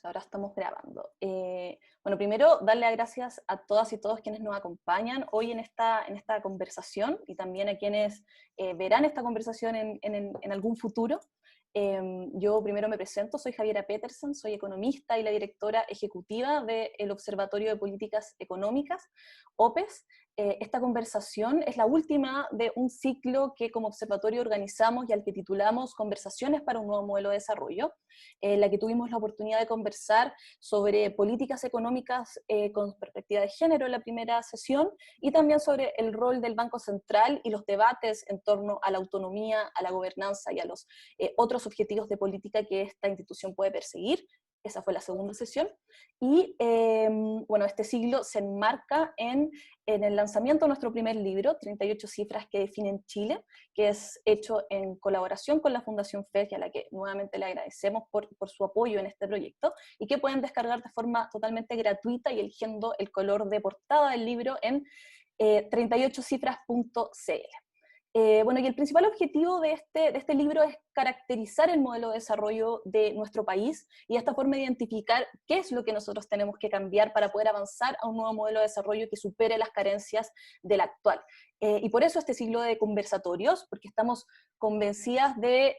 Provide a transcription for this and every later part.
Ahora estamos grabando. Bueno, primero darle las gracias a todas y todos quienes nos acompañan hoy en esta conversación y también a quienes verán esta conversación en algún futuro. Yo primero me presento, soy Javiera Petersen, soy economista y la directora ejecutiva del Observatorio de Políticas Económicas, OPES. Esta conversación es la última de un ciclo que como observatorio organizamos y al que titulamos Conversaciones para un nuevo modelo de desarrollo, en la que tuvimos la oportunidad de conversar sobre políticas económicas con perspectiva de género en la primera sesión y también sobre el rol del Banco Central y los debates en torno a la autonomía, a la gobernanza y a los otros objetivos de política que esta institución puede perseguir. Esa fue la segunda sesión. Y bueno, este siglo se enmarca en el lanzamiento de nuestro primer libro, 38 cifras que definen Chile, que es hecho en colaboración con la Fundación FED, a la que nuevamente le agradecemos por su apoyo en este proyecto, y que pueden descargar de forma totalmente gratuita y eligiendo el color de portada del libro en 38cifras.cl. Bueno, y el principal objetivo de este libro es caracterizar el modelo de desarrollo de nuestro país y de esta forma identificar qué es lo que nosotros tenemos que cambiar para poder avanzar a un nuevo modelo de desarrollo que supere las carencias del actual. Y por eso este ciclo de conversatorios, porque estamos convencidas de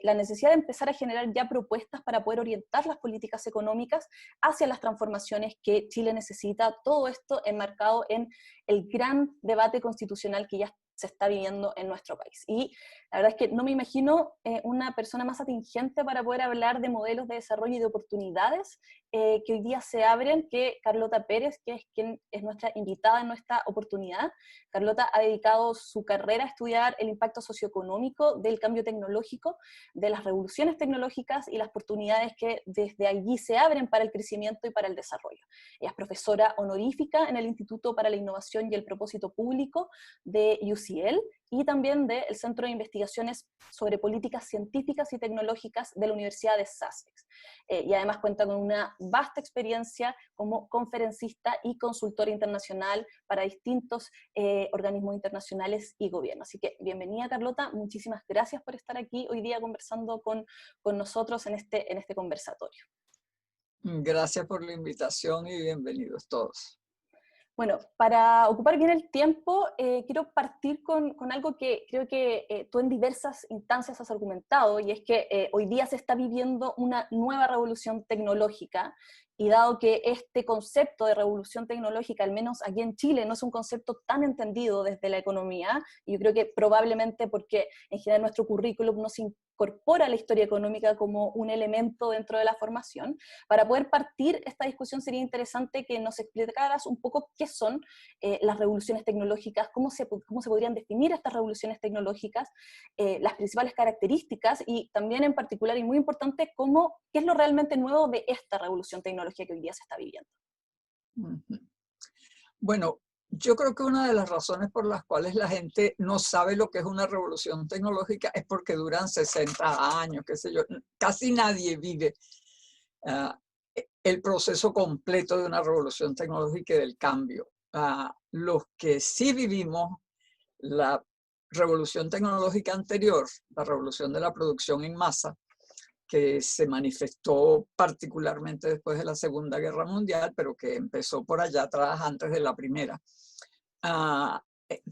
la necesidad de empezar a generar ya propuestas para poder orientar las políticas económicas hacia las transformaciones que Chile necesita, todo esto enmarcado en el gran debate constitucional que ya se está viviendo en nuestro país. Y la verdad es que no me imagino una persona más atingente para poder hablar de modelos de desarrollo y de oportunidades que hoy día se abren que Carlota Pérez, que es quien es nuestra invitada en nuestra oportunidad. Carlota ha dedicado su carrera a estudiar el impacto socioeconómico del cambio tecnológico, de las revoluciones tecnológicas y las oportunidades que desde allí se abren para el crecimiento y para el desarrollo. Ella es profesora honorífica en el Instituto para la Innovación y el Propósito Público de UCL y también del Centro de Investigaciones sobre Políticas Científicas y Tecnológicas de la Universidad de Sussex. Y además cuenta con una vasta experiencia como conferencista y consultora internacional para distintos organismos internacionales y gobiernos. Así que bienvenida, Carlota, muchísimas gracias por estar aquí hoy día conversando con nosotros en este conversatorio. Gracias por la invitación y bienvenidos todos. Bueno, para ocupar bien el tiempo, quiero partir con algo que creo que tú en diversas instancias has argumentado, y es que hoy día se está viviendo una nueva revolución tecnológica, y dado que este concepto de revolución tecnológica, al menos aquí en Chile, no es un concepto tan entendido desde la economía, y yo creo que probablemente porque en general nuestro currículum no se incorpora la historia económica como un elemento dentro de la formación. Para poder partir esta discusión sería interesante que nos explicaras un poco qué son las revoluciones tecnológicas, cómo se podrían definir estas revoluciones tecnológicas, las principales características y también en particular y muy importante, qué es lo realmente nuevo de esta revolución tecnológica que hoy día se está viviendo. Bueno, yo creo que una de las razones por las cuales la gente no sabe lo que es una revolución tecnológica es porque duran 60 años, qué sé yo. Casi nadie vive el proceso completo de una revolución tecnológica y del cambio. Los que sí vivimos la revolución tecnológica anterior, la revolución de la producción en masa, que se manifestó particularmente después de la Segunda Guerra Mundial, pero que empezó por allá atrás, antes de la Primera.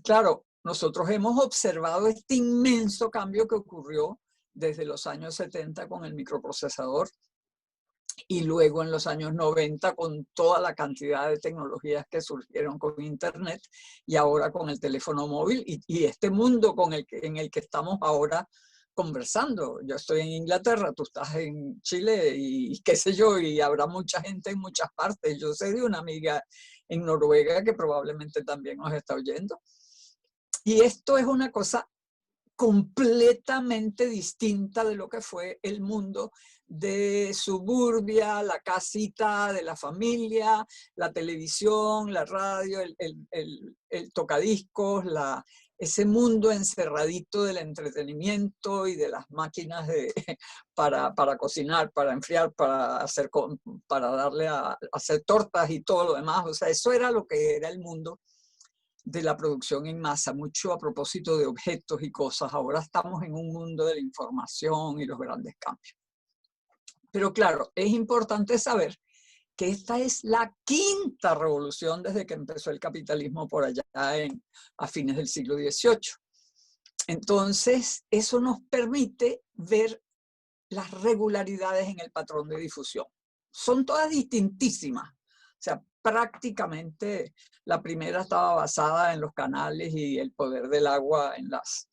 Claro, nosotros hemos observado este inmenso cambio que ocurrió desde los años 70 con el microprocesador y luego en los años 90 con toda la cantidad de tecnologías que surgieron con Internet y ahora con el teléfono móvil y este mundo en el que estamos ahora conversando. Yo estoy en Inglaterra, tú estás en Chile y qué sé yo, y habrá mucha gente en muchas partes. Yo sé de una amiga en Noruega que probablemente también nos está oyendo. Y esto es una cosa completamente distinta de lo que fue el mundo de suburbia, la casita de la familia, la televisión, la radio, el tocadiscos, ese mundo encerradito del entretenimiento y de las máquinas para cocinar, para enfriar, para darle a hacer tortas y todo lo demás. O sea, eso era lo que era el mundo de la producción en masa, mucho a propósito de objetos y cosas. Ahora estamos en un mundo de la información y los grandes cambios. Pero claro, es importante saber que esta es la quinta revolución desde que empezó el capitalismo por allá a fines del siglo XVIII. Entonces, eso nos permite ver las regularidades en el patrón de difusión. Son todas distintísimas. O sea, prácticamente la primera estaba basada en los canales y el poder del agua en las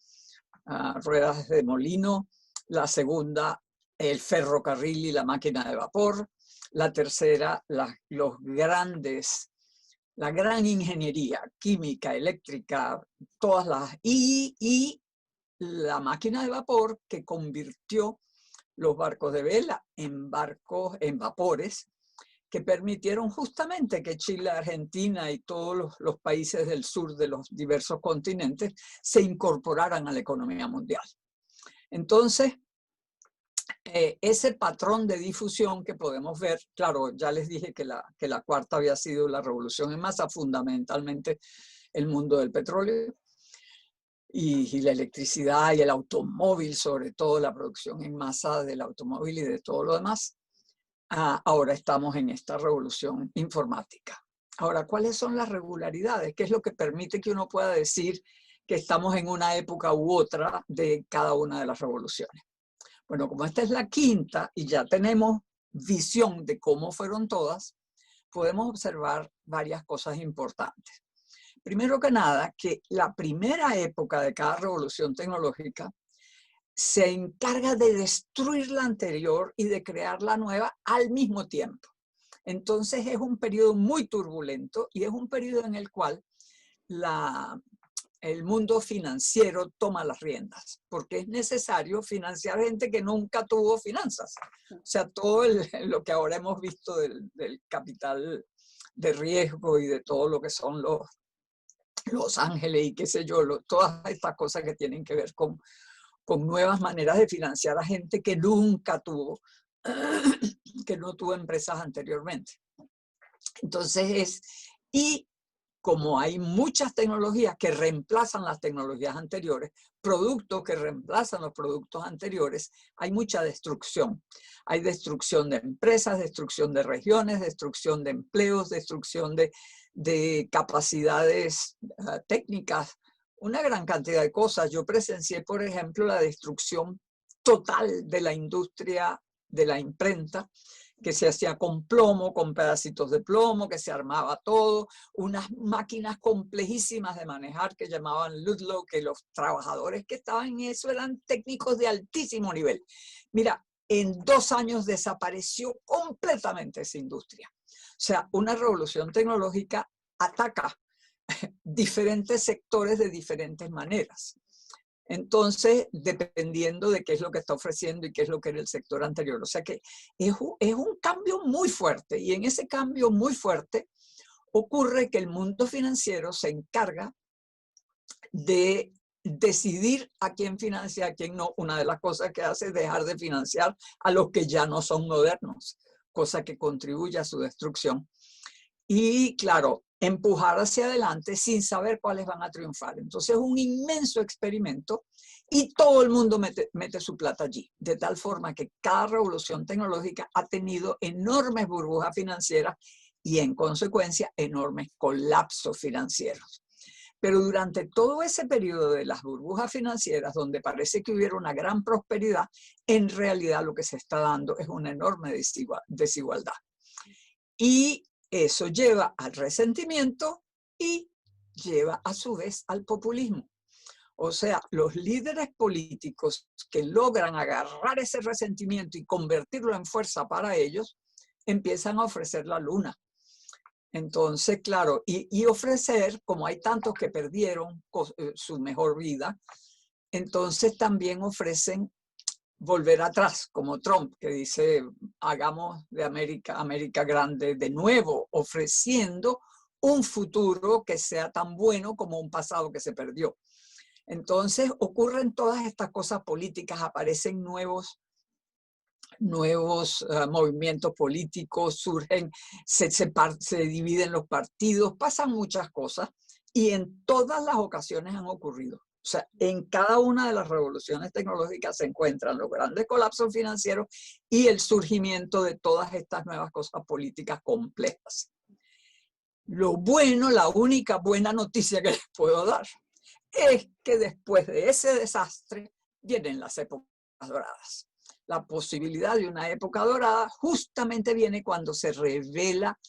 ruedas de molino. La segunda, el ferrocarril y la máquina de vapor. La tercera, la gran ingeniería química, eléctrica, todas las... Y la máquina de vapor que convirtió los barcos de vela en vapores, que permitieron justamente que Chile, Argentina y todos los países del sur de los diversos continentes se incorporaran a la economía mundial. Entonces, ese patrón de difusión que podemos ver, claro, ya les dije que la cuarta había sido la revolución en masa, fundamentalmente el mundo del petróleo y la electricidad y el automóvil, sobre todo la producción en masa del automóvil y de todo lo demás. Ahora estamos en esta revolución informática. Ahora, ¿cuáles son las regularidades? ¿Qué es lo que permite que uno pueda decir que estamos en una época u otra de cada una de las revoluciones? Bueno, como esta es la quinta y ya tenemos visión de cómo fueron todas, podemos observar varias cosas importantes. Primero que nada, que la primera época de cada revolución tecnológica se encarga de destruir la anterior y de crear la nueva al mismo tiempo. Entonces es un periodo muy turbulento y es un periodo en el cual el mundo financiero toma las riendas, porque es necesario financiar gente que nunca tuvo finanzas. O sea, todo lo que ahora hemos visto del capital de riesgo y de todo lo que son los ángeles y qué sé yo, todas estas cosas que tienen que ver con nuevas maneras de financiar a gente que nunca tuvo, que no tuvo empresas anteriormente. Entonces y como hay muchas tecnologías que reemplazan las tecnologías anteriores, productos que reemplazan los productos anteriores, hay mucha destrucción. Hay destrucción de empresas, destrucción de regiones, destrucción de empleos, destrucción de capacidades técnicas, una gran cantidad de cosas. Yo presencié, por ejemplo, la destrucción total de la industria de la imprenta, que se hacía con plomo, con pedacitos de plomo, que se armaba todo, unas máquinas complejísimas de manejar que llamaban Ludlow, que los trabajadores que estaban en eso eran técnicos de altísimo nivel. Mira, en 2 años desapareció completamente esa industria. O sea, una revolución tecnológica ataca diferentes sectores de diferentes maneras. Entonces, dependiendo de qué es lo que está ofreciendo y qué es lo que era el sector anterior. O sea que es un cambio muy fuerte, y en ese cambio muy fuerte ocurre que el mundo financiero se encarga de decidir a quién financia, a quién no. Una de las cosas que hace es dejar de financiar a los que ya no son modernos, cosa que contribuye a su destrucción. Y claro, empujar hacia adelante sin saber cuáles van a triunfar. Entonces es un inmenso experimento y todo el mundo mete su plata allí, de tal forma que cada revolución tecnológica ha tenido enormes burbujas financieras y en consecuencia enormes colapsos financieros. Pero durante todo ese periodo de las burbujas financieras, donde parece que hubiera una gran prosperidad, en realidad lo que se está dando es una enorme desigualdad. Y eso lleva al resentimiento y lleva a su vez al populismo. O sea, los líderes políticos que logran agarrar ese resentimiento y convertirlo en fuerza para ellos, empiezan a ofrecer la luna. Entonces, claro, y ofrecer, como hay tantos que perdieron su mejor vida, entonces también ofrecen volver atrás, como Trump, que dice, hagamos de América grande de nuevo, ofreciendo un futuro que sea tan bueno como un pasado que se perdió. Entonces ocurren todas estas cosas políticas, aparecen nuevos movimientos políticos, surgen, se dividen los partidos, pasan muchas cosas y en todas las ocasiones han ocurrido. O sea, en cada una de las revoluciones tecnológicas se encuentran los grandes colapsos financieros y el surgimiento de todas estas nuevas cosas políticas complejas. Lo bueno, la única buena noticia que les puedo dar es que después de ese desastre vienen las épocas doradas. La posibilidad de una época dorada justamente viene cuando se revela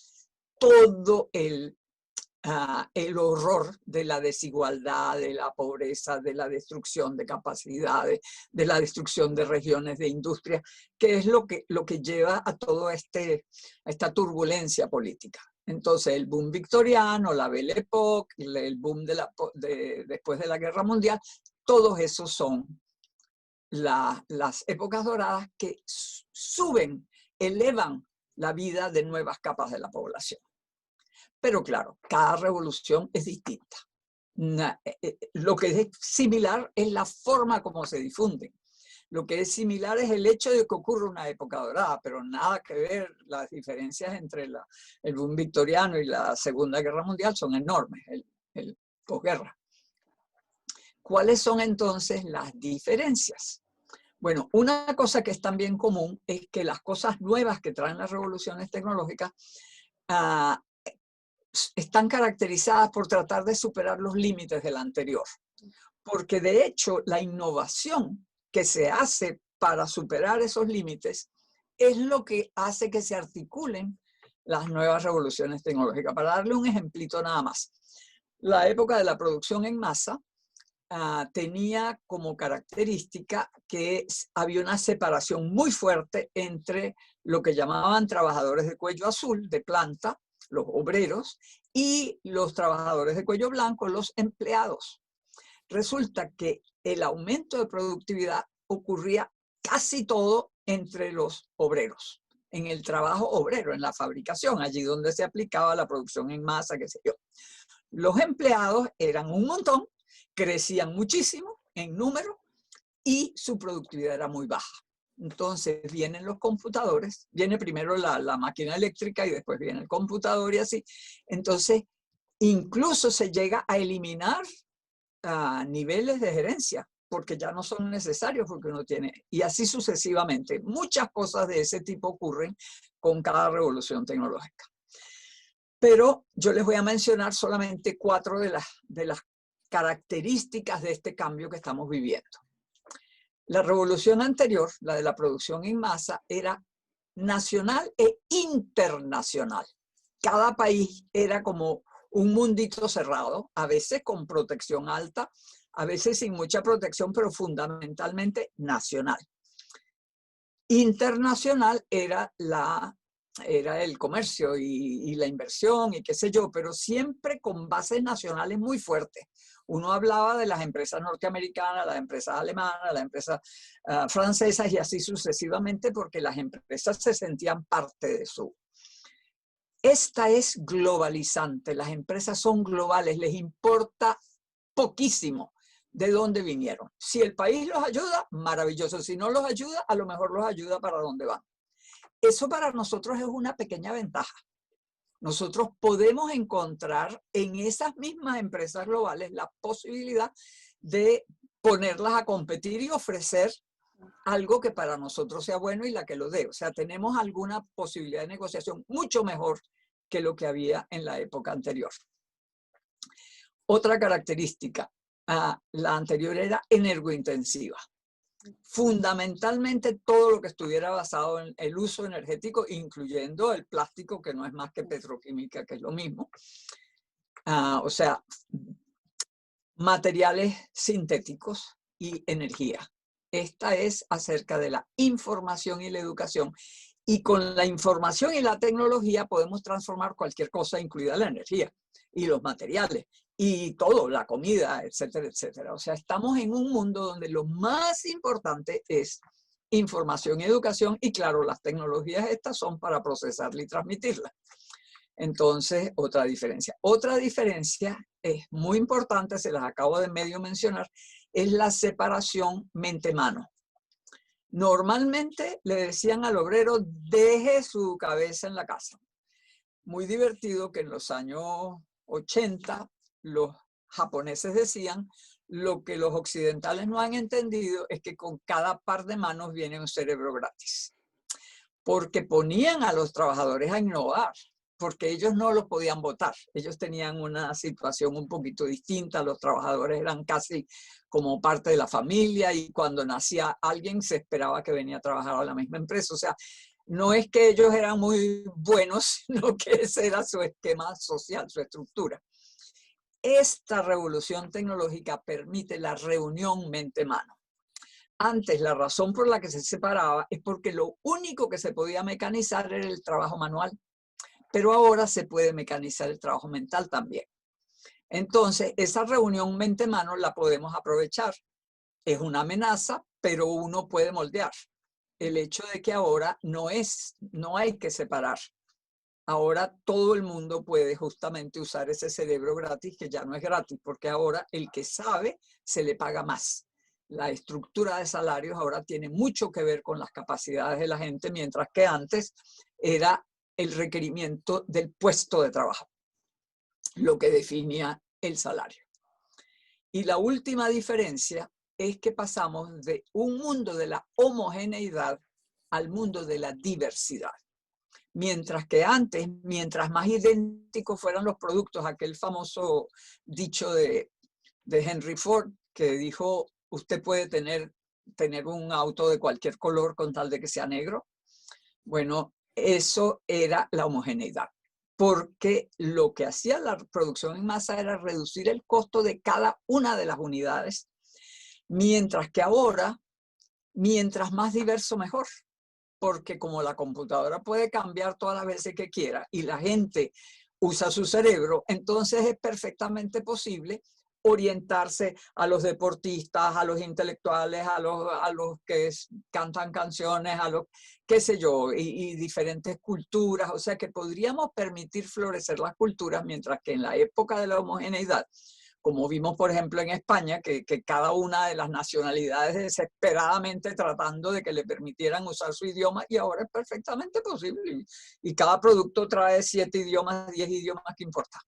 todo el horror de la desigualdad, de la pobreza, de la destrucción de capacidades, de la destrucción de regiones de industria, que es lo que lleva a toda esta turbulencia política. Entonces, el boom victoriano, la Belle Époque, el boom después de la Guerra Mundial, todos esos son las épocas doradas que suben, elevan la vida de nuevas capas de la población. Pero claro, cada revolución es distinta. Lo que es similar es la forma como se difunden. Lo que es similar es el hecho de que ocurre una época dorada, pero nada que ver. Las diferencias entre el boom victoriano y la Segunda Guerra Mundial son enormes, el posguerra. ¿Cuáles son entonces las diferencias? Bueno, una cosa que es también común es que las cosas nuevas que traen las revoluciones tecnológicas están caracterizadas por tratar de superar los límites del anterior. Porque de hecho la innovación que se hace para superar esos límites es lo que hace que se articulen las nuevas revoluciones tecnológicas. Para darle un ejemplito nada más. La época de la producción en masa tenía como característica que había una separación muy fuerte entre lo que llamaban trabajadores de cuello azul, de planta, los obreros, y los trabajadores de cuello blanco, los empleados. Resulta que el aumento de productividad ocurría casi todo entre los obreros, en el trabajo obrero, en la fabricación, allí donde se aplicaba la producción en masa, qué sé yo. Los empleados eran un montón, crecían muchísimo en número y su productividad era muy baja. Entonces vienen los computadores, viene primero la máquina eléctrica y después viene el computador y así. Entonces incluso se llega a eliminar niveles de gerencia porque ya no son necesarios porque uno tiene, y así sucesivamente. Muchas cosas de ese tipo ocurren con cada revolución tecnológica. Pero yo les voy a mencionar solamente 4 de las características de este cambio que estamos viviendo. La revolución anterior, la de la producción en masa, era nacional e internacional. Cada país era como un mundito cerrado, a veces con protección alta, a veces sin mucha protección, pero fundamentalmente nacional. Internacional era el comercio y la inversión y qué sé yo, pero siempre con bases nacionales muy fuertes. Uno hablaba de las empresas norteamericanas, las empresas alemanas, las empresas francesas y así sucesivamente porque las empresas se sentían parte de su. Esta es globalizante, las empresas son globales, les importa poquísimo de dónde vinieron. Si el país los ayuda, maravilloso. Si no los ayuda, a lo mejor los ayuda para dónde van. Eso para nosotros es una pequeña ventaja. Nosotros podemos encontrar en esas mismas empresas globales la posibilidad de ponerlas a competir y ofrecer algo que para nosotros sea bueno y la que lo dé. O sea, tenemos alguna posibilidad de negociación mucho mejor que lo que había en la época anterior. Otra característica, la anterior era energointensiva. Fundamentalmente todo lo que estuviera basado en el uso energético, incluyendo el plástico, que no es más que petroquímica, que es lo mismo. O sea, materiales sintéticos y energía. Esta es acerca de la información y la educación. Y con la información y la tecnología podemos transformar cualquier cosa, incluida la energía y los materiales y todo, la comida, etcétera, etcétera. O sea, estamos en un mundo donde lo más importante es información y educación y claro, las tecnologías estas son para procesarla y transmitirla. Entonces, otra diferencia. Otra diferencia es muy importante, se las acabo de medio mencionar, es la separación mente-mano. Normalmente le decían al obrero, deje su cabeza en la casa. Muy divertido que en los años 80 los japoneses decían, Lo que los occidentales no han entendido es que con cada par de manos viene un cerebro gratis, porque ponían a los trabajadores a innovar, porque ellos no los podían votar. Ellos tenían una situación un poquito distinta, los trabajadores eran casi como parte de la familia y cuando nacía alguien se esperaba que venía a trabajar a la misma empresa. O sea, no es que ellos eran muy buenos, sino que ese era su esquema social, su estructura. Esta revolución tecnológica permite la reunión mente-mano. Antes, la razón por la que se separaba es porque lo único que se podía mecanizar era el trabajo manual, pero ahora se puede mecanizar el trabajo mental también. Entonces, esa reunión mente-mano la podemos aprovechar. Es una amenaza, pero uno puede moldear. El hecho de que ahora no hay que separar. Ahora todo el mundo puede justamente usar ese cerebro gratis, que ya no es gratis, porque ahora el que sabe se le paga más. La estructura de salarios ahora tiene mucho que ver con las capacidades de la gente, mientras que antes era el requerimiento del puesto de trabajo lo que definía el salario. Y la última diferencia es que pasamos de un mundo de la homogeneidad al mundo de la diversidad. Mientras que antes, mientras más idénticos fueran los productos, aquel famoso dicho de Henry Ford que dijo, usted puede tener un auto de cualquier color con tal de que sea negro. Bueno, eso era la homogeneidad, porque lo que hacía la producción en masa era reducir el costo de cada una de las unidades, mientras que ahora, mientras más diverso, mejor. Porque como la computadora puede cambiar todas las veces que quiera y la gente usa su cerebro, entonces es perfectamente posible orientarse a los deportistas, a los intelectuales, a los que cantan canciones, a los, qué sé yo, y diferentes culturas. O sea que podríamos permitir florecer las culturas, mientras que en la época de la homogeneidad, como vimos, por ejemplo, en España, que cada una de las nacionalidades desesperadamente tratando de que le permitieran usar su idioma, y ahora es perfectamente posible. Y cada producto trae 7 idiomas, 10 idiomas, que importa.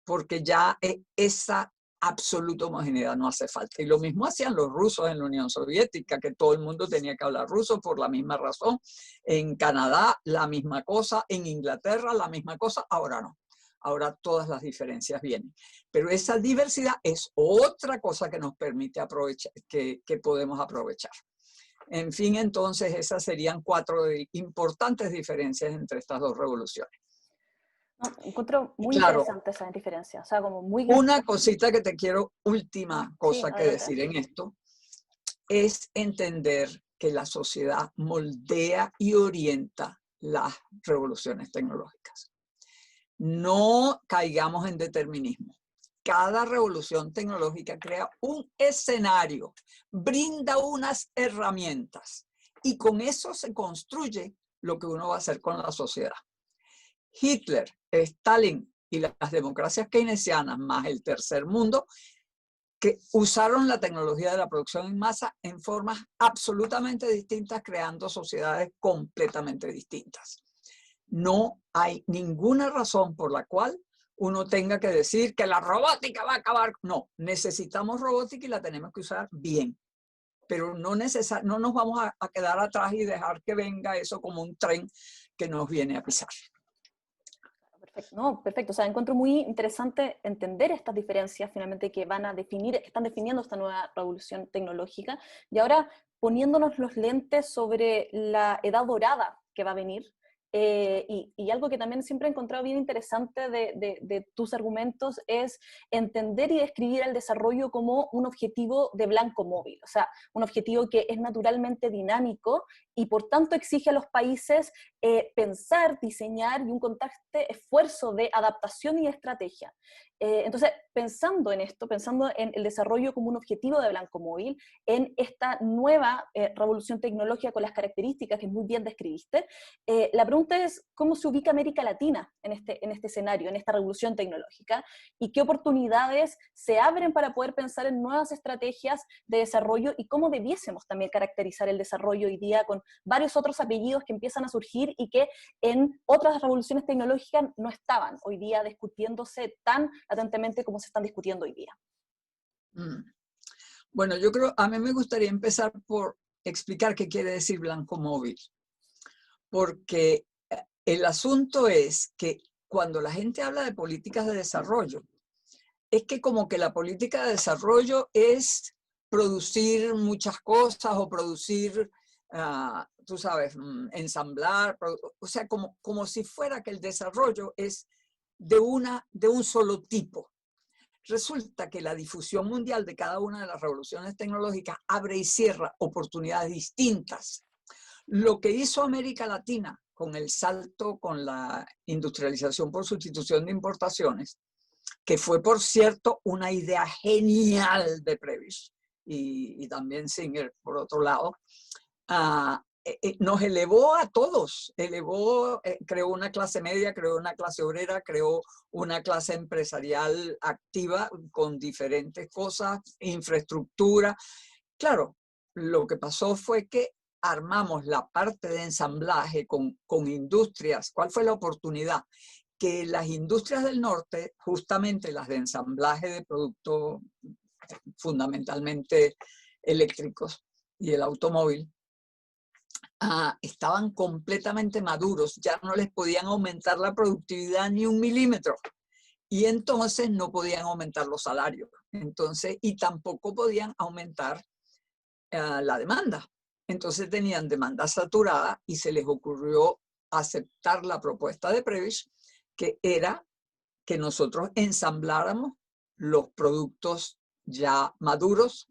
Porque ya esa absoluta homogeneidad no hace falta. Y lo mismo hacían los rusos en la Unión Soviética, que todo el mundo tenía que hablar ruso por la misma razón. En Canadá, la misma cosa. En Inglaterra, la misma cosa. Ahora no. Ahora todas las diferencias vienen. Pero esa diversidad es otra cosa que nos permite aprovechar, que podemos aprovechar. En fin, entonces esas serían 4 importantes diferencias entre estas dos revoluciones. No, encuentro Y muy claro, interesante esa diferencia, o sea, como muy... una cosita que te quiero, última Sí, cosa que adelante. decir en esto, es entender que la sociedad moldea y orienta las revoluciones tecnológicas. No caigamos en determinismo. Cada revolución tecnológica crea un escenario, brinda unas herramientas y con eso se construye lo que uno va a hacer con la sociedad. Hitler, Stalin y las democracias keynesianas más el tercer mundo, que usaron la tecnología de la producción en masa en formas absolutamente distintas, creando sociedades completamente distintas. No hay ninguna razón por la cual uno tenga que decir que la robótica va a acabar. No, necesitamos robótica y la tenemos que usar bien, pero no nos vamos a quedar atrás y dejar que venga eso como un tren que nos viene a pisar. Perfecto, no, perfecto. O sea, encuentro muy interesante entender estas diferencias finalmente que van a definir, que están definiendo esta nueva revolución tecnológica. Y ahora, poniéndonos los lentes sobre la edad dorada que va a venir, y algo que también siempre he encontrado bien interesante de tus argumentos es entender y describir el desarrollo como un objetivo de blanco móvil, o sea, un objetivo que es naturalmente dinámico y por tanto exige a los países pensar, diseñar y un constante esfuerzo de adaptación y estrategia. Entonces, pensando en esto, pensando en el desarrollo como un objetivo de blanco móvil, en esta nueva revolución tecnológica con las características que muy bien describiste, la pregunta es cómo se ubica América Latina en este escenario, en esta revolución tecnológica, y qué oportunidades se abren para poder pensar en nuevas estrategias de desarrollo y cómo debiésemos también caracterizar el desarrollo hoy día con varios otros apellidos que empiezan a surgir y que en otras revoluciones tecnológicas no estaban hoy día discutiéndose tan latentemente como se están discutiendo hoy día. Bueno, yo creo, a mí me gustaría empezar por explicar qué quiere decir blanco móvil, porque el asunto es que cuando la gente habla de políticas de desarrollo, es que como que la política de desarrollo es producir muchas cosas o producir, tú sabes, ensamblar, o sea, como si fuera que el desarrollo es de un solo tipo. Resulta que la difusión mundial de cada una de las revoluciones tecnológicas abre y cierra oportunidades distintas. Lo que hizo América Latina con el salto, con la industrialización por sustitución de importaciones, que fue, por cierto, una idea genial de Prebisch y también Singer, por otro lado, nos elevó a todos, creó una clase media, creó una clase obrera, creó una clase empresarial activa con diferentes cosas, infraestructura. Claro, lo que pasó fue que armamos la parte de ensamblaje con industrias. ¿Cuál fue la oportunidad? Que las industrias del norte, justamente las de ensamblaje de productos fundamentalmente eléctricos y el automóvil, estaban completamente maduros, ya no les podían aumentar la productividad ni 1 milímetro y entonces no podían aumentar los salarios, entonces, y tampoco podían aumentar la demanda. Entonces tenían demanda saturada y se les ocurrió aceptar la propuesta de Prebisch, que era que nosotros ensambláramos los productos ya maduros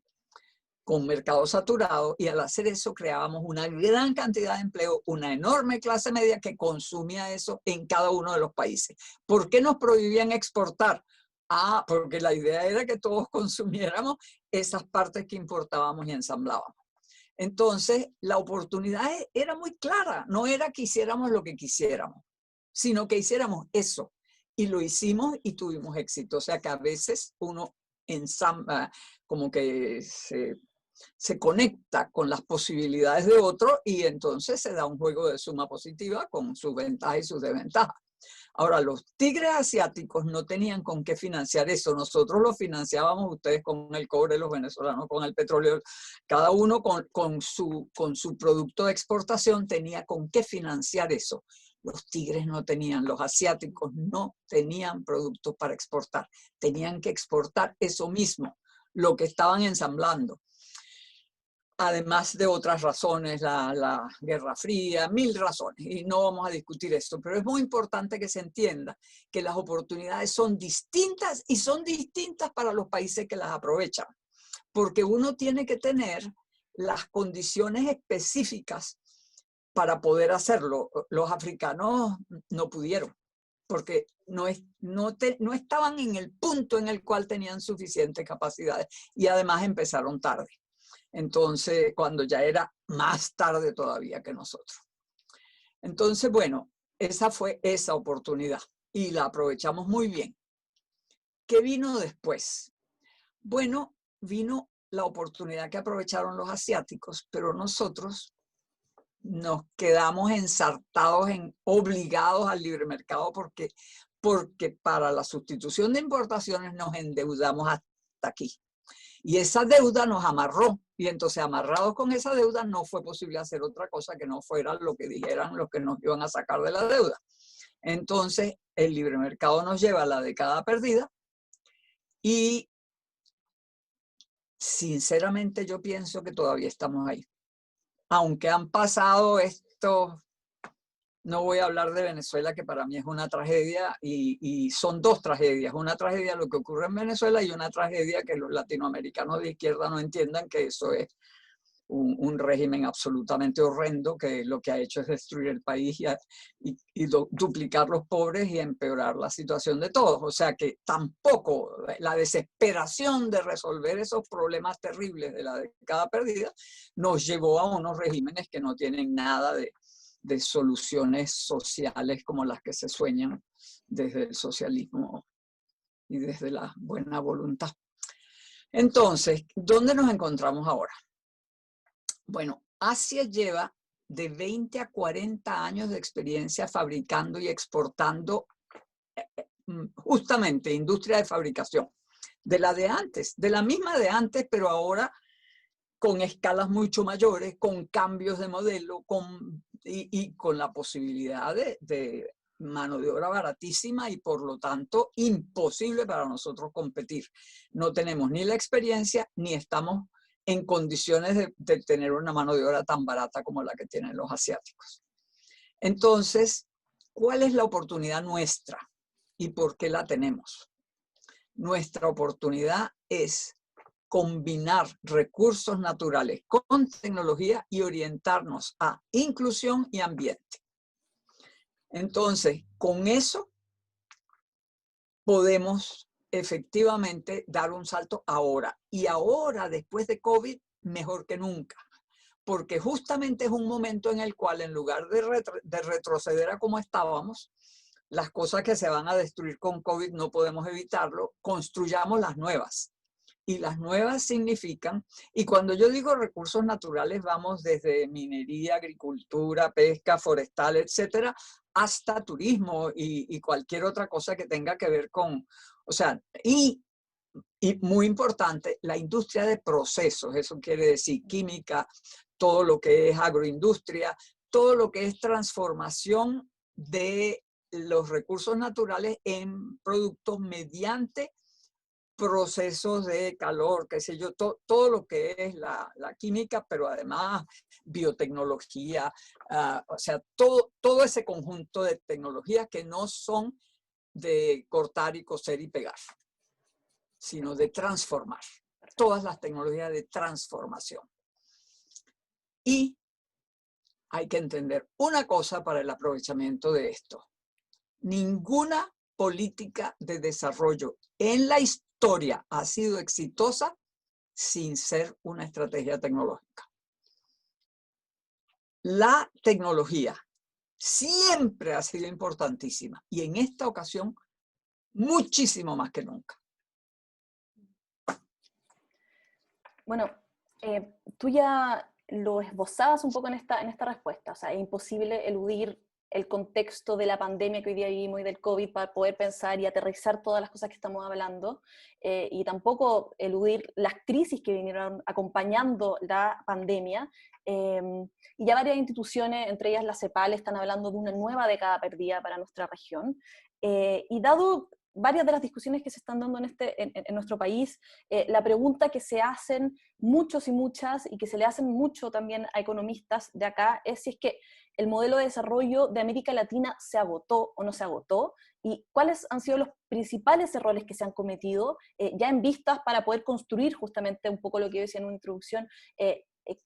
con mercado saturado, y al hacer eso creábamos una gran cantidad de empleo, una enorme clase media que consumía eso en cada uno de los países. ¿Por qué nos prohibían exportar? Porque la idea era que todos consumiéramos esas partes que importábamos y ensamblábamos. Entonces, la oportunidad era muy clara, no era que hiciéramos lo que quisiéramos, sino que hiciéramos eso. Y lo hicimos y tuvimos éxito. O sea que a veces uno ensambla, como que se conecta con las posibilidades de otro y entonces se da un juego de suma positiva con sus ventajas y sus desventajas. Ahora, los tigres asiáticos no tenían con qué financiar eso. Nosotros lo financiábamos, ustedes con el cobre, los venezolanos con el petróleo. Cada uno con su producto de exportación tenía con qué financiar eso. Los tigres no tenían, los asiáticos no tenían productos para exportar. Tenían que exportar eso mismo, lo que estaban ensamblando. Además de otras razones, la Guerra Fría, 1000 razones, y no vamos a discutir esto, pero es muy importante que se entienda que las oportunidades son distintas y son distintas para los países que las aprovechan, porque uno tiene que tener las condiciones específicas para poder hacerlo. Los africanos no pudieron, porque no estaban en el punto en el cual tenían suficientes capacidades y además empezaron tarde. Entonces, cuando ya era más tarde todavía que nosotros. Entonces, bueno, esa fue esa oportunidad y la aprovechamos muy bien. ¿Qué vino después? Bueno, vino la oportunidad que aprovecharon los asiáticos, pero nosotros nos quedamos ensartados, obligados al libre mercado porque para la sustitución de importaciones nos endeudamos hasta aquí. Y esa deuda nos amarró. Y entonces, amarrados con esa deuda, no fue posible hacer otra cosa que no fuera lo que dijeran los que nos iban a sacar de la deuda. Entonces, el libre mercado nos lleva a la década perdida y sinceramente yo pienso que todavía estamos ahí. Aunque han pasado estos, no voy a hablar de Venezuela, que para mí es una tragedia, y son dos tragedias. Una tragedia lo que ocurre en Venezuela y una tragedia que los latinoamericanos de izquierda no entiendan que eso es un régimen absolutamente horrendo que lo que ha hecho es destruir el país y duplicar los pobres y empeorar la situación de todos. O sea que tampoco la desesperación de resolver esos problemas terribles de la década perdida nos llevó a unos regímenes que no tienen nada de soluciones sociales como las que se sueñan desde el socialismo y desde la buena voluntad. Entonces, ¿dónde nos encontramos ahora? Bueno, Asia lleva de 20 a 40 años de experiencia fabricando y exportando justamente industria de fabricación. de la de antes, de la misma de antes, pero ahora con escalas mucho mayores, con cambios de modelo, y con la posibilidad de mano de obra baratísima y por lo tanto imposible para nosotros competir. No tenemos ni la experiencia ni estamos en condiciones de tener una mano de obra tan barata como la que tienen los asiáticos. Entonces, ¿cuál es la oportunidad nuestra y por qué la tenemos? Nuestra oportunidad es combinar recursos naturales con tecnología y orientarnos a inclusión y ambiente. Entonces, con eso podemos efectivamente dar un salto ahora. Y ahora, después de COVID, mejor que nunca. Porque justamente es un momento en el cual, en lugar de retroceder a como estábamos, las cosas que se van a destruir con COVID no podemos evitarlo, construyamos las nuevas. Y las nuevas significan, y cuando yo digo recursos naturales, vamos desde minería, agricultura, pesca, forestal, etcétera, hasta turismo y cualquier otra cosa que tenga que ver con, o sea, y muy importante, la industria de procesos, eso quiere decir química, todo lo que es agroindustria, todo lo que es transformación de los recursos naturales en productos mediante procesos de calor, qué sé yo, todo lo que es la química, pero además biotecnología, o sea, todo ese conjunto de tecnologías que no son de cortar y coser y pegar, sino de transformar. Todas las tecnologías de transformación. Y hay que entender una cosa para el aprovechamiento de esto. Ninguna política de desarrollo en la historia ha sido exitosa sin ser una estrategia tecnológica. La tecnología siempre ha sido importantísima y en esta ocasión muchísimo más que nunca. Bueno, tú ya lo esbozabas un poco en esta respuesta, o sea, es imposible eludir el contexto de la pandemia que hoy día vivimos y del COVID para poder pensar y aterrizar todas las cosas que estamos hablando, y tampoco eludir las crisis que vinieron acompañando la pandemia, y ya varias instituciones, entre ellas la CEPAL, están hablando de una nueva década perdida para nuestra región, y dado varias de las discusiones que se están dando en nuestro país, la pregunta que se hacen muchos y muchas, y que se le hacen mucho también a economistas de acá, es si es que el modelo de desarrollo de América Latina se agotó o no se agotó, y cuáles han sido los principales errores que se han cometido, ya en vistas para poder construir justamente un poco lo que yo decía en una introducción,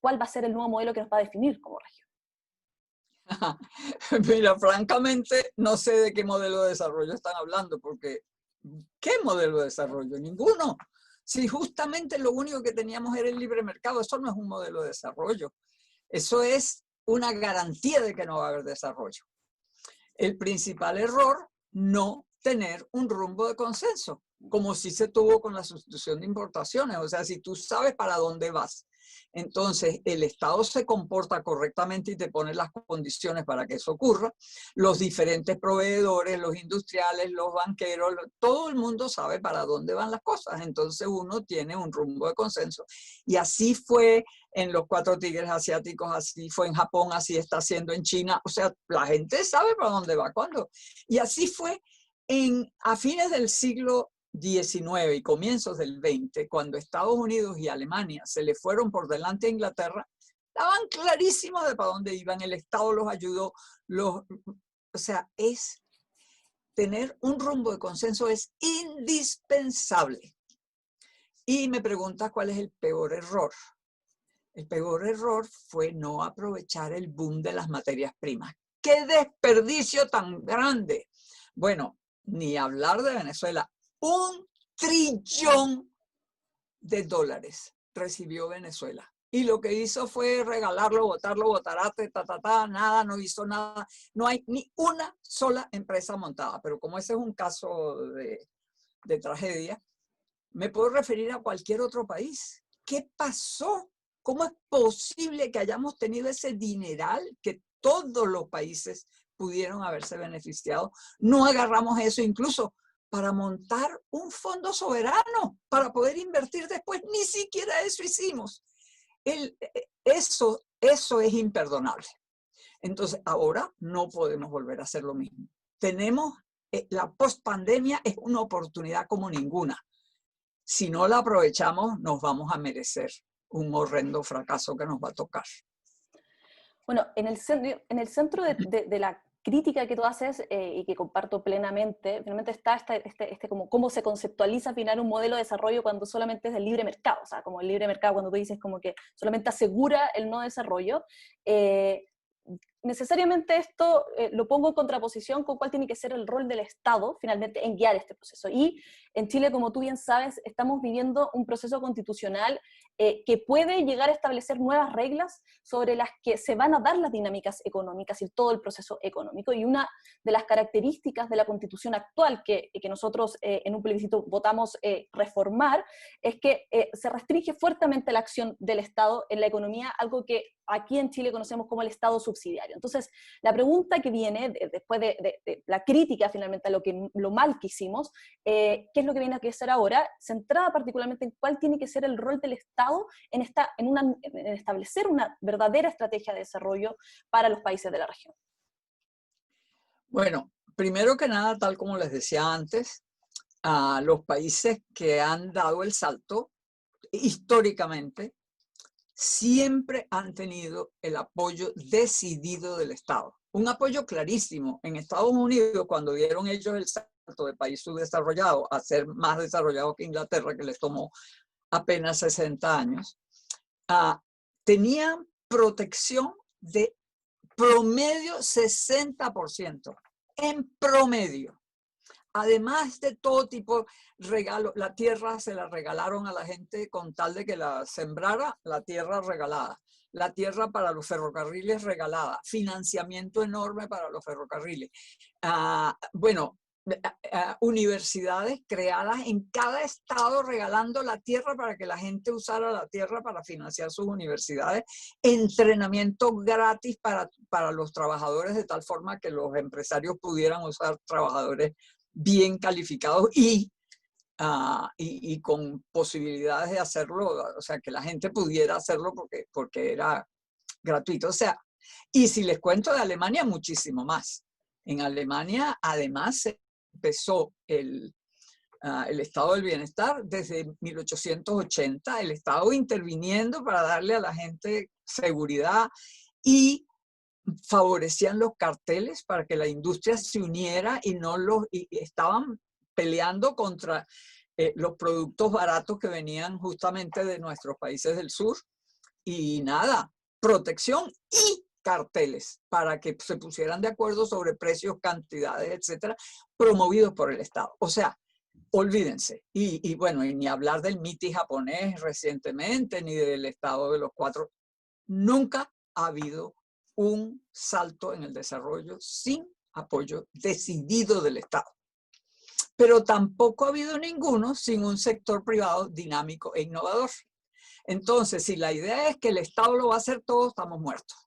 cuál va a ser el nuevo modelo que nos va a definir como región. Mira, francamente, no sé de qué modelo de desarrollo están hablando, porque ¿qué modelo de desarrollo? Ninguno. Si justamente lo único que teníamos era el libre mercado, eso no es un modelo de desarrollo. Eso es una garantía de que no va a haber desarrollo. El principal error, no tener un rumbo de consenso, como si se tuvo con la sustitución de importaciones. O sea, si tú sabes para dónde vas, entonces el Estado se comporta correctamente y te pone las condiciones para que eso ocurra. Los diferentes proveedores, los industriales, los banqueros, todo el mundo sabe para dónde van las cosas. Entonces uno tiene un rumbo de consenso. Y así fue en los 4 tigres asiáticos, así fue en Japón, así está haciendo en China. O sea, la gente sabe para dónde va, cuándo. Y así fue a fines del siglo XIX y comienzos del XX, cuando Estados Unidos y Alemania se le fueron por delante a Inglaterra, estaban clarísimos de para dónde iban, el Estado los ayudó, o sea, tener un rumbo de consenso es indispensable. Y me preguntas cuál es el peor error. El peor error fue no aprovechar el boom de las materias primas. ¡Qué desperdicio tan grande! Bueno, ni hablar de Venezuela. $1 trillón recibió Venezuela. Y lo que hizo fue regalarlo, botarlo, botarate, nada, no hizo nada. No hay ni una sola empresa montada. Pero como ese es un caso de tragedia, me puedo referir a cualquier otro país. ¿Qué pasó? ¿Cómo es posible que hayamos tenido ese dineral que todos los países pudieron haberse beneficiado? No agarramos eso, incluso para montar un fondo soberano para poder invertir después. Ni siquiera eso hicimos. Eso es imperdonable. Entonces, ahora no podemos volver a hacer lo mismo. La post-pandemia es una oportunidad como ninguna. Si no la aprovechamos, nos vamos a merecer un horrendo fracaso que nos va a tocar. Bueno, en el centro de la crítica que tú haces y que comparto plenamente, finalmente está como cómo se conceptualiza al final un modelo de desarrollo cuando solamente es del libre mercado, o sea, como el libre mercado cuando tú dices como que solamente asegura el no desarrollo. Necesariamente esto lo pongo en contraposición con cuál tiene que ser el rol del Estado, finalmente, en guiar este proceso. Y en Chile, como tú bien sabes, estamos viviendo un proceso constitucional que puede llegar a establecer nuevas reglas sobre las que se van a dar las dinámicas económicas y todo el proceso económico. Y una de las características de la Constitución actual que nosotros en un plebiscito votamos reformar es que se restringe fuertemente la acción del Estado en la economía, algo que aquí en Chile conocemos como el Estado subsidiario. Entonces, la pregunta que viene después de la crítica finalmente a lo mal que hicimos, ¿qué es lo que viene a hacer ahora? Centrada particularmente en cuál tiene que ser el rol del Estado en establecer una verdadera estrategia de desarrollo para los países de la región. Bueno, primero que nada, tal como les decía antes, a los países que han dado el salto históricamente siempre han tenido el apoyo decidido del Estado. Un apoyo clarísimo. En Estados Unidos, cuando dieron ellos el salto de país subdesarrollado a ser más desarrollado que Inglaterra, que les tomó apenas 60 años, tenían protección de promedio 60%, en promedio. Además de todo tipo de regalos, la tierra se la regalaron a la gente con tal de que la sembrara, la tierra regalada. La tierra para los ferrocarriles regalada. Financiamiento enorme para los ferrocarriles. Universidades creadas en cada estado regalando la tierra para que la gente usara la tierra para financiar sus universidades. Entrenamiento gratis para los trabajadores de tal forma que los empresarios pudieran usar trabajadores bien calificados y con posibilidades de hacerlo, o sea, que la gente pudiera hacerlo porque era gratuito. O sea, y si les cuento de Alemania, muchísimo más. En Alemania, además, se empezó el estado del bienestar desde 1880, el Estado interviniendo para darle a la gente seguridad y favorecían los carteles para que la industria se uniera y estaban peleando contra los productos baratos que venían justamente de nuestros países del sur. Y nada, protección y carteles para que se pusieran de acuerdo sobre precios, cantidades, etcétera, promovidos por el Estado. O sea, olvídense. Y bueno, y ni hablar del MITI japonés recientemente, ni del Estado de los Cuatro. Nunca ha habido un salto en el desarrollo sin apoyo decidido del Estado. Pero tampoco ha habido ninguno sin un sector privado dinámico e innovador. Entonces, si la idea es que el Estado lo va a hacer todo, estamos muertos.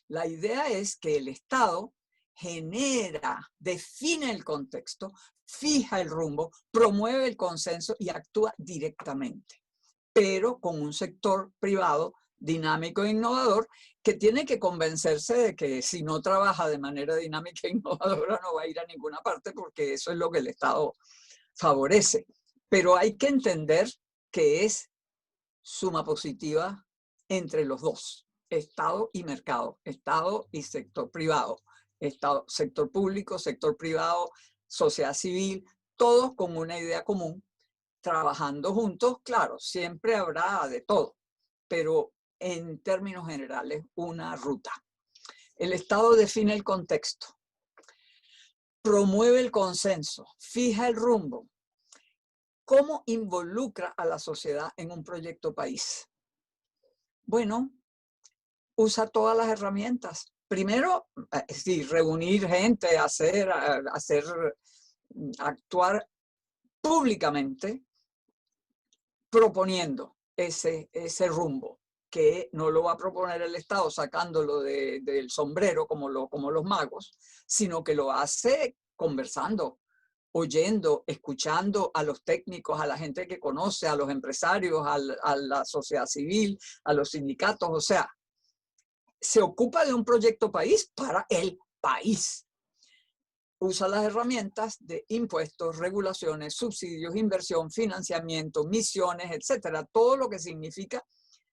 La idea es que el Estado genera, define el contexto, fija el rumbo, promueve el consenso y actúa directamente, pero con un sector privado dinámico e innovador que tiene que convencerse de que si no trabaja de manera dinámica e innovadora no va a ir a ninguna parte porque eso es lo que el Estado favorece. Pero hay que entender que es suma positiva entre los dos, Estado y mercado, Estado y sector privado, Estado, sector público, sector privado, sociedad civil, todos con una idea común, trabajando juntos. Claro, siempre habrá de todo, pero en términos generales, una ruta. El Estado define el contexto, promueve el consenso, fija el rumbo. ¿Cómo involucra a la sociedad en un proyecto país? Bueno, usa todas las herramientas. Primero, sí, reunir gente, actuar públicamente, proponiendo ese rumbo, que no lo va a proponer el Estado sacándolo del sombrero como los magos, sino que lo hace conversando oyendo, escuchando a los técnicos, a la gente que conoce, a los empresarios, a la sociedad civil, a los sindicatos. O sea, se ocupa de un proyecto país para el país. Usa las herramientas de impuestos, regulaciones, subsidios, inversión, financiamiento, misiones, etcétera. Todo lo que significa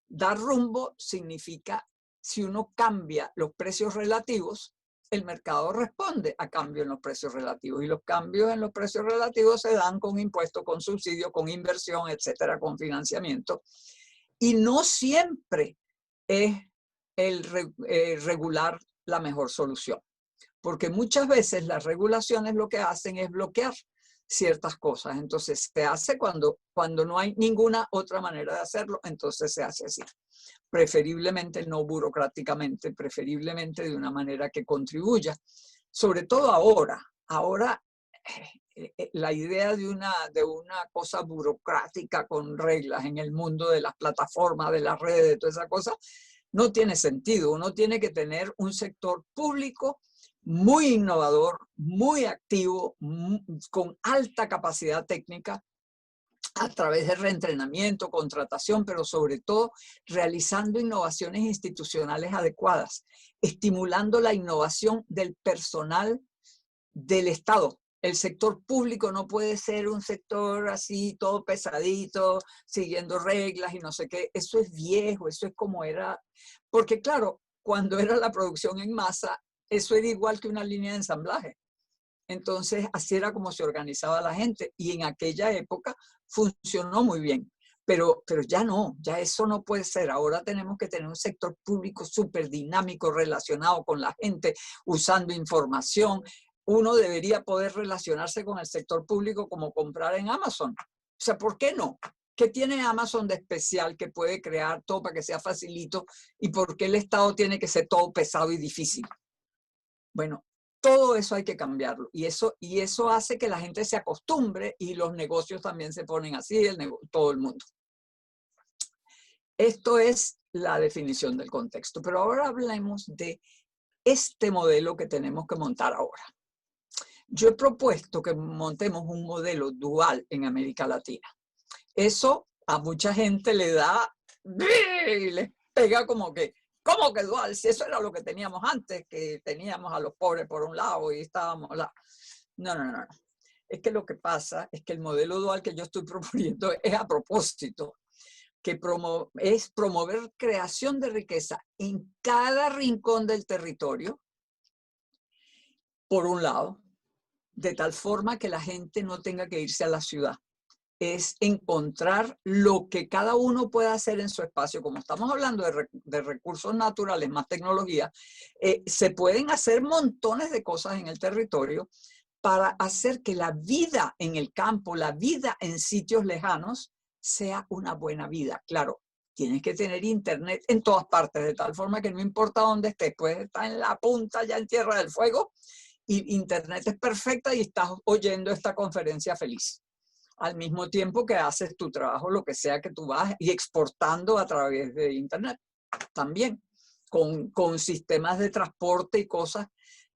dar rumbo significa, si uno cambia los precios relativos, el mercado responde a cambio en los precios relativos. Y los cambios en los precios relativos se dan con impuestos, con subsidios, con inversión, etcétera, con financiamiento. Y no siempre es el regular la mejor solución. Porque muchas veces las regulaciones lo que hacen es bloquear ciertas cosas. Entonces se hace cuando no hay ninguna otra manera de hacerlo, entonces se hace así. Preferiblemente no burocráticamente, preferiblemente de una manera que contribuya. Sobre todo ahora. Ahora la idea de una cosa burocrática con reglas en el mundo de las plataformas, de las redes, de toda esa cosa, no tiene sentido. Uno tiene que tener un sector público muy innovador, muy activo, con alta capacidad técnica, a través de reentrenamiento, contratación, pero sobre todo realizando innovaciones institucionales adecuadas, estimulando la innovación del personal del Estado. El sector público no puede ser un sector así, todo pesadito, siguiendo reglas y no sé qué. Eso es viejo, eso es como era. Porque claro, cuando era la producción en masa, eso era igual que una línea de ensamblaje. Entonces, así era como se organizaba la gente. Y en aquella época funcionó muy bien. Pero ya no, ya eso no puede ser. Ahora tenemos que tener un sector público súper dinámico, relacionado con la gente, usando información. Uno debería poder relacionarse con el sector público como comprar en Amazon. O sea, ¿por qué no? ¿Qué tiene Amazon de especial que puede crear todo para que sea facilito? ¿Y por qué el Estado tiene que ser todo pesado y difícil? Bueno, todo eso hay que cambiarlo y eso hace que la gente se acostumbre y los negocios también se ponen así, todo el mundo. Esto es la definición del contexto, pero ahora hablemos de este modelo que tenemos que montar ahora. Yo he propuesto que montemos un modelo dual en América Latina. Eso a mucha gente le da, les pega como que, ¿cómo que dual? Si eso era lo que teníamos antes, que teníamos a los pobres por un lado y estábamos la... No. Es que lo que pasa es que el modelo dual que yo estoy proponiendo es a propósito, que es promover creación de riqueza en cada rincón del territorio, por un lado, de tal forma que la gente no tenga que irse a la ciudad. Es encontrar lo que cada uno pueda hacer en su espacio. Como estamos hablando de recursos naturales más tecnología, se pueden hacer montones de cosas en el territorio para hacer que la vida en el campo, la vida en sitios lejanos, sea una buena vida. Claro, tienes que tener internet en todas partes, de tal forma que no importa dónde estés, puedes estar en la punta, ya en Tierra del Fuego, y internet es perfecta y estás oyendo esta conferencia feliz. Al mismo tiempo que haces tu trabajo, lo que sea que tú vas, y exportando a través de internet también, con sistemas de transporte y cosas,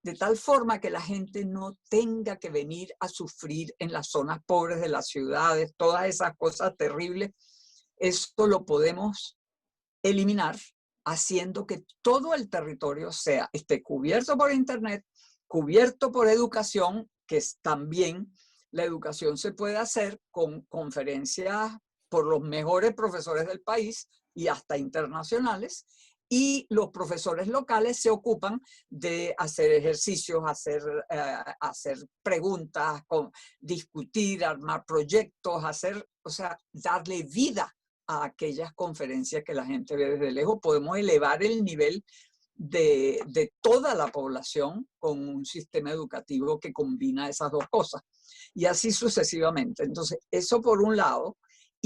de tal forma que la gente no tenga que venir a sufrir en las zonas pobres de las ciudades, todas esas cosas terribles. Esto lo podemos eliminar haciendo que todo el territorio esté cubierto por internet, cubierto por educación, que es también la educación se puede hacer con conferencias por los mejores profesores del país y hasta internacionales, y los profesores locales se ocupan de hacer ejercicios, hacer preguntas, discutir, armar proyectos, o sea, darle vida a aquellas conferencias que la gente ve desde lejos. Podemos elevar el nivel de toda la población con un sistema educativo que combina esas dos cosas. Y así sucesivamente. Entonces, eso por un lado.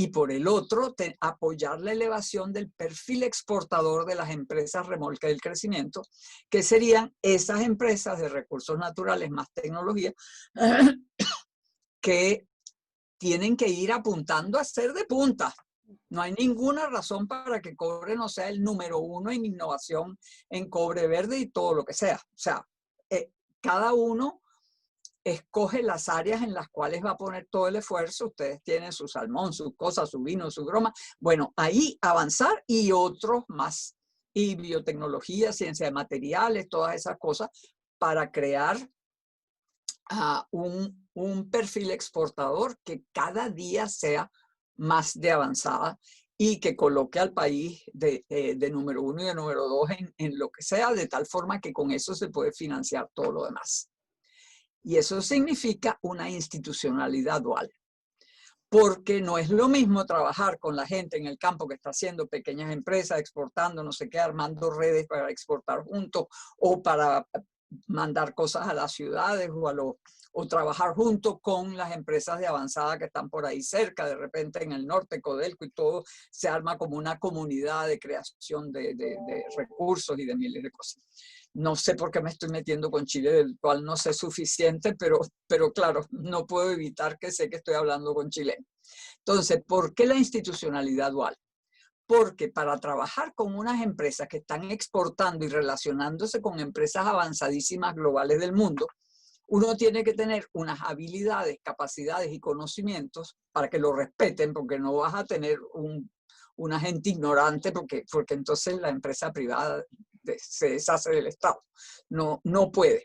Y por el otro, apoyar la elevación del perfil exportador de las empresas remolque del crecimiento, que serían esas empresas de recursos naturales más tecnología que tienen que ir apuntando a ser de punta. No hay ninguna razón para que Cobre no sea el número uno en innovación en cobre verde y todo lo que sea. O sea, cada uno escoge las áreas en las cuales va a poner todo el esfuerzo. Ustedes tienen su salmón, sus cosas, su vino, su broma. Bueno, ahí avanzar y otros más. Y biotecnología, ciencia de materiales, todas esas cosas para crear un perfil exportador que cada día sea más de avanzada y que coloque al país de número 1 y de número 2 en lo que sea, de tal forma que con eso se puede financiar todo lo demás. Y eso significa una institucionalidad dual, porque no es lo mismo trabajar con la gente en el campo que está haciendo pequeñas empresas, exportando, no sé qué, armando redes para exportar juntos o para mandar cosas a las ciudades o trabajar junto con las empresas de avanzada que están por ahí cerca, de repente en el norte, Codelco y todo, se arma como una comunidad de creación de recursos y de miles de cosas. No sé por qué me estoy metiendo con Chile, del cual no sé suficiente, pero claro, no puedo evitar que sé que estoy hablando con chilenos. Entonces, ¿por qué la institucionalidad dual? Porque para trabajar con unas empresas que están exportando y relacionándose con empresas avanzadísimas globales del mundo, uno tiene que tener unas habilidades, capacidades y conocimientos para que lo respeten, porque no vas a tener una gente ignorante, porque entonces la empresa privada se deshace del Estado. No puede.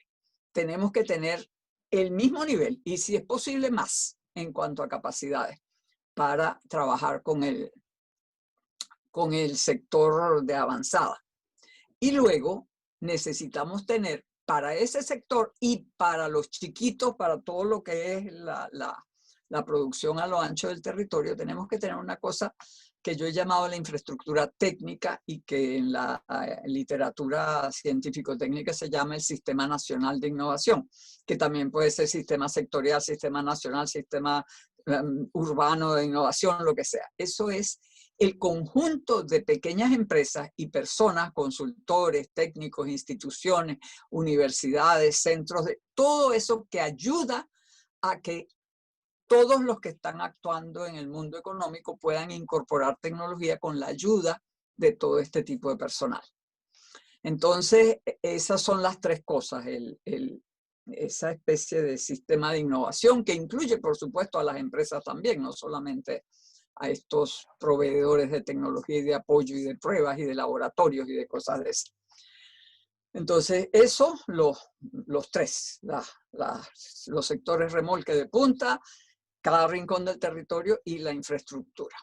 Tenemos que tener el mismo nivel y si es posible más en cuanto a capacidades para trabajar con el sector de avanzada. Y luego necesitamos tener para ese sector y para los chiquitos, para todo lo que es la producción a lo ancho del territorio, tenemos que tener una cosa que yo he llamado la infraestructura técnica y que en la literatura científico-técnica se llama el Sistema Nacional de Innovación, que también puede ser sistema sectorial, sistema nacional, sistema urbano de innovación, lo que sea. Eso es el conjunto de pequeñas empresas y personas, consultores, técnicos, instituciones, universidades, centros, de todo eso que ayuda a que todos los que están actuando en el mundo económico puedan incorporar tecnología con la ayuda de todo este tipo de personal. Entonces, esas son las tres cosas, esa especie de sistema de innovación que incluye, por supuesto, a las empresas también, no solamente a estos proveedores de tecnología y de apoyo y de pruebas y de laboratorios y de cosas de esas. Entonces, eso, los tres, los sectores remolque de punta, cada rincón del territorio y la infraestructura.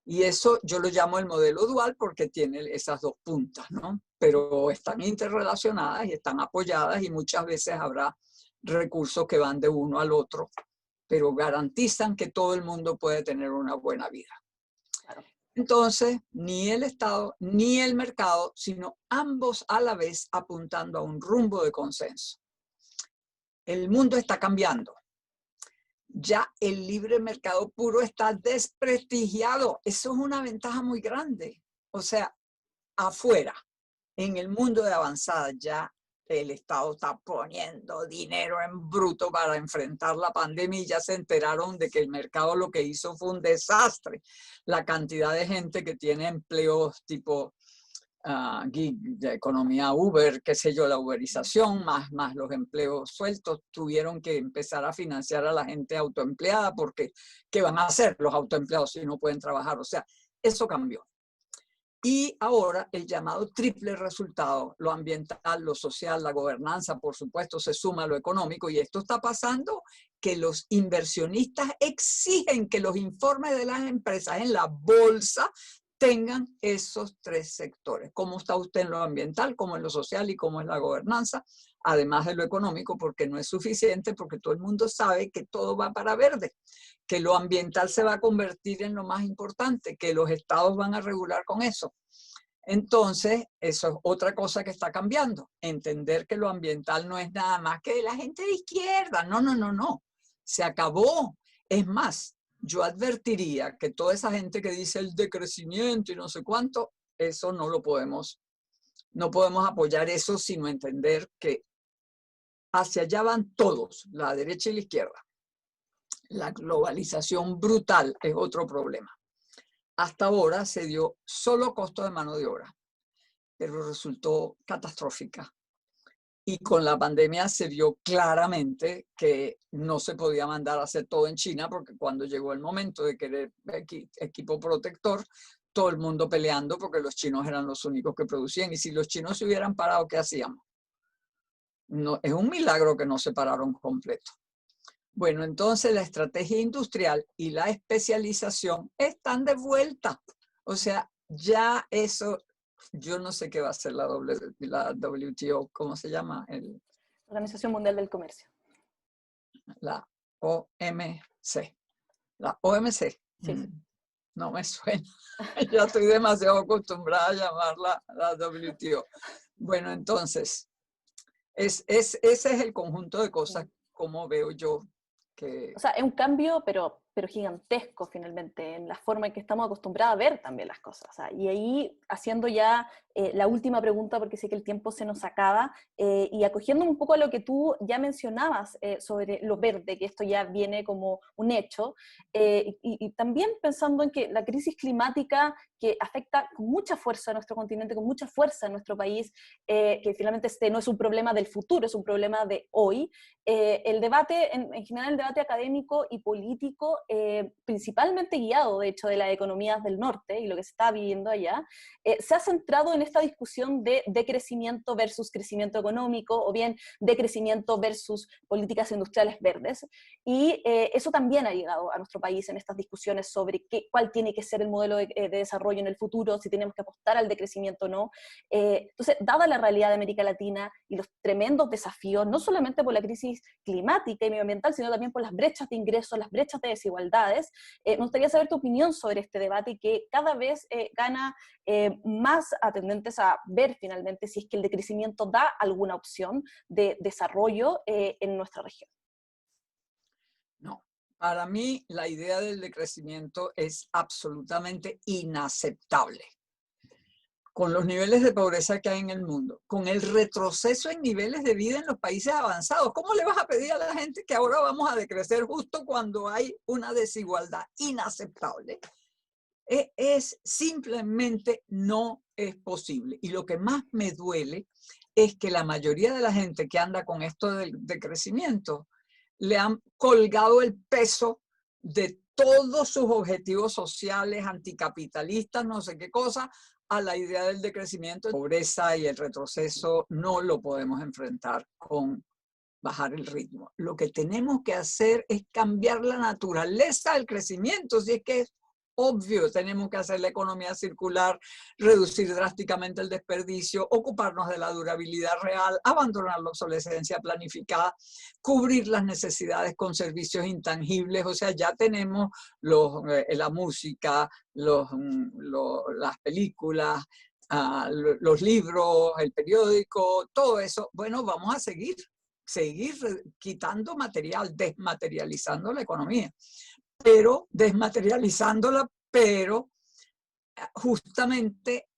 Y eso yo lo llamo el modelo dual porque tiene esas dos puntas, ¿no? Pero están interrelacionadas y están apoyadas y muchas veces habrá recursos que van de uno al otro, pero garantizan que todo el mundo puede tener una buena vida. Claro. Entonces, ni el Estado ni el mercado, sino ambos a la vez apuntando a un rumbo de consenso. El mundo está cambiando. Ya el libre mercado puro está desprestigiado. Eso es una ventaja muy grande. O sea, afuera, en el mundo de avanzada, ya el Estado está poniendo dinero en bruto para enfrentar la pandemia y ya se enteraron de que el mercado lo que hizo fue un desastre. La cantidad de gente que tiene empleos tipo gig de economía Uber, qué sé yo, la uberización, más los empleos sueltos, tuvieron que empezar a financiar a la gente autoempleada porque ¿qué van a hacer los autoempleados si no pueden trabajar? O sea, eso cambió. Y ahora el llamado triple resultado, lo ambiental, lo social, la gobernanza, por supuesto, se suma a lo económico y esto está pasando que los inversionistas exigen que los informes de las empresas en la bolsa tengan esos tres sectores. ¿Cómo está usted en lo ambiental, cómo en lo social y cómo es la gobernanza? Además de lo económico, porque no es suficiente, porque todo el mundo sabe que todo va para verde, que lo ambiental se va a convertir en lo más importante, que los estados van a regular con eso. Entonces, eso es otra cosa que está cambiando. Entender que lo ambiental no es nada más que de la gente de izquierda. No. Se acabó. Es más, yo advertiría que toda esa gente que dice el decrecimiento y no sé cuánto, eso no podemos apoyar eso sino entender que hacia allá van todos, la derecha y la izquierda. La globalización brutal es otro problema. Hasta ahora se dio solo costo de mano de obra, pero resultó catastrófica. Y con la pandemia se vio claramente que no se podía mandar a hacer todo en China, porque cuando llegó el momento de querer equipo protector, todo el mundo peleando porque los chinos eran los únicos que producían. Y si los chinos se hubieran parado, ¿qué hacíamos? No, es un milagro que no se pararon completo. Bueno, entonces la estrategia industrial y la especialización están de vuelta. O sea, ya eso, yo no sé qué va a hacer la WTO, ¿cómo se llama? Organización Mundial del Comercio. La OMC. La OMC. Sí. No me suena. Ya estoy demasiado acostumbrada a llamarla la WTO. Bueno, entonces, ese es el conjunto de cosas como veo yo que... O sea, es un cambio, pero gigantesco finalmente, en la forma en que estamos acostumbrados a ver también las cosas. O sea, y ahí, haciendo ya la última pregunta, porque sé que el tiempo se nos acaba, y acogiendo un poco a lo que tú ya mencionabas sobre lo verde, que esto ya viene como un hecho, y también pensando en que la crisis climática que afecta con mucha fuerza a nuestro continente, con mucha fuerza a nuestro país, que finalmente este no es un problema del futuro, es un problema de hoy. El debate, en general el debate académico y político, principalmente guiado de hecho de las economías del norte y lo que se está viviendo allá, se ha centrado en esta discusión de decrecimiento versus crecimiento económico, o bien decrecimiento versus políticas industriales verdes, y eso también ha llegado a nuestro país en estas discusiones sobre cuál tiene que ser el modelo de desarrollo en el futuro, si tenemos que apostar al decrecimiento o no. Entonces, dada la realidad de América Latina y los tremendos desafíos, no solamente por la crisis climática y medioambiental, sino también por las brechas de ingresos, las brechas de desigualdades, me gustaría saber tu opinión sobre este debate y que cada vez gana más atendentes a ver finalmente si es que el decrecimiento da alguna opción de desarrollo en nuestra región. No, para mí la idea del decrecimiento es absolutamente inaceptable. Con los niveles de pobreza que hay en el mundo, con el retroceso en niveles de vida en los países avanzados, ¿cómo le vas a pedir a la gente que ahora vamos a decrecer justo cuando hay una desigualdad inaceptable? Es simplemente no es posible. Y lo que más me duele es que la mayoría de la gente que anda con esto de crecimiento le han colgado el peso de todos sus objetivos sociales, anticapitalistas, no sé qué cosa, a la idea del decrecimiento. La pobreza y el retroceso no lo podemos enfrentar con bajar el ritmo. Lo que tenemos que hacer es cambiar la naturaleza del crecimiento, si es que es obvio, tenemos que hacer la economía circular, reducir drásticamente el desperdicio, ocuparnos de la durabilidad real, abandonar la obsolescencia planificada, cubrir las necesidades con servicios intangibles. O sea, ya tenemos la música, las películas, los libros, el periódico, todo eso. Bueno, vamos a seguir quitando material, desmaterializando la economía, pero desmaterializándola, pero justamente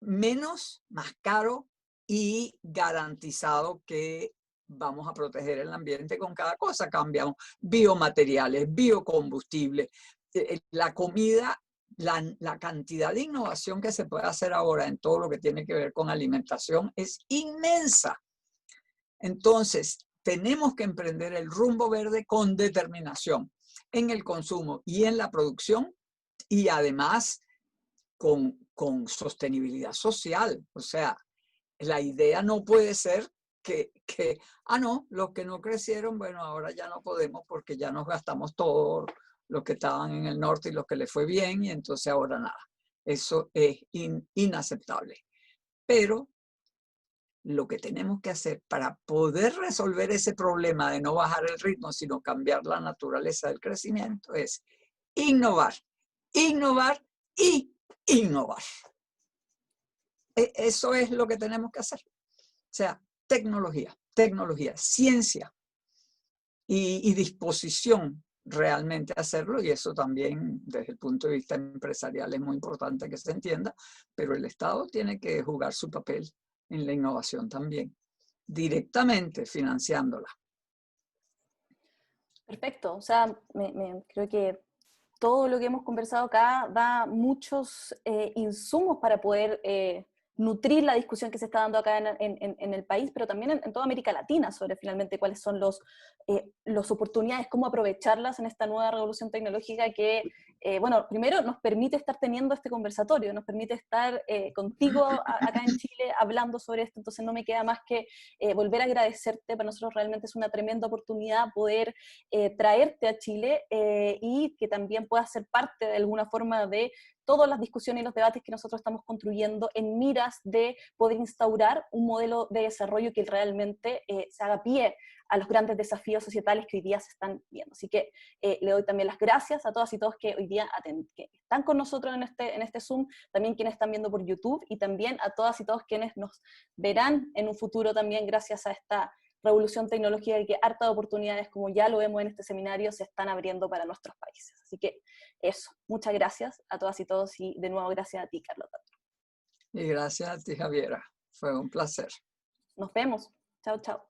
menos, más caro y garantizado que vamos a proteger el ambiente con cada cosa. Cambiamos biomateriales, biocombustibles, la comida, la cantidad de innovación que se puede hacer ahora en todo lo que tiene que ver con alimentación es inmensa. Entonces, tenemos que emprender el rumbo verde con determinación en el consumo y en la producción, y además con sostenibilidad social. O sea, la idea no puede ser no, los que no crecieron, bueno, ahora ya no podemos porque ya nos gastamos todos los que estaban en el norte y los que les fue bien, y entonces ahora nada. Eso es inaceptable. Pero lo que tenemos que hacer para poder resolver ese problema de no bajar el ritmo, sino cambiar la naturaleza del crecimiento, es innovar, innovar y innovar. Eso es lo que tenemos que hacer. O sea, tecnología, ciencia y disposición realmente a hacerlo, y eso también desde el punto de vista empresarial es muy importante que se entienda, pero el Estado tiene que jugar su papel en la innovación también, directamente financiándola. Perfecto, o sea, creo que todo lo que hemos conversado acá da muchos insumos para poder nutrir la discusión que se está dando acá en el país, pero también en toda América Latina sobre finalmente cuáles son las oportunidades, cómo aprovecharlas en esta nueva revolución tecnológica que, bueno, primero nos permite estar teniendo este conversatorio, nos permite estar contigo acá en Chile hablando sobre esto, entonces no me queda más que volver a agradecerte, para nosotros realmente es una tremenda oportunidad poder traerte a Chile y que también puedas ser parte de alguna forma de todas las discusiones y los debates que nosotros estamos construyendo en miras de poder instaurar un modelo de desarrollo que realmente se haga pie a los grandes desafíos societales que hoy día se están viendo. Así que le doy también las gracias a todas y todos que hoy día que están con nosotros en este Zoom, también quienes están viendo por YouTube y también a todas y todos quienes nos verán en un futuro también gracias a esta revolución tecnológica y que hartas oportunidades, como ya lo vemos en este seminario, se están abriendo para nuestros países. Así que eso, muchas gracias a todas y todos y de nuevo gracias a ti, Carlota. Y gracias a ti, Javiera. Fue un placer. Nos vemos. Chao, chao.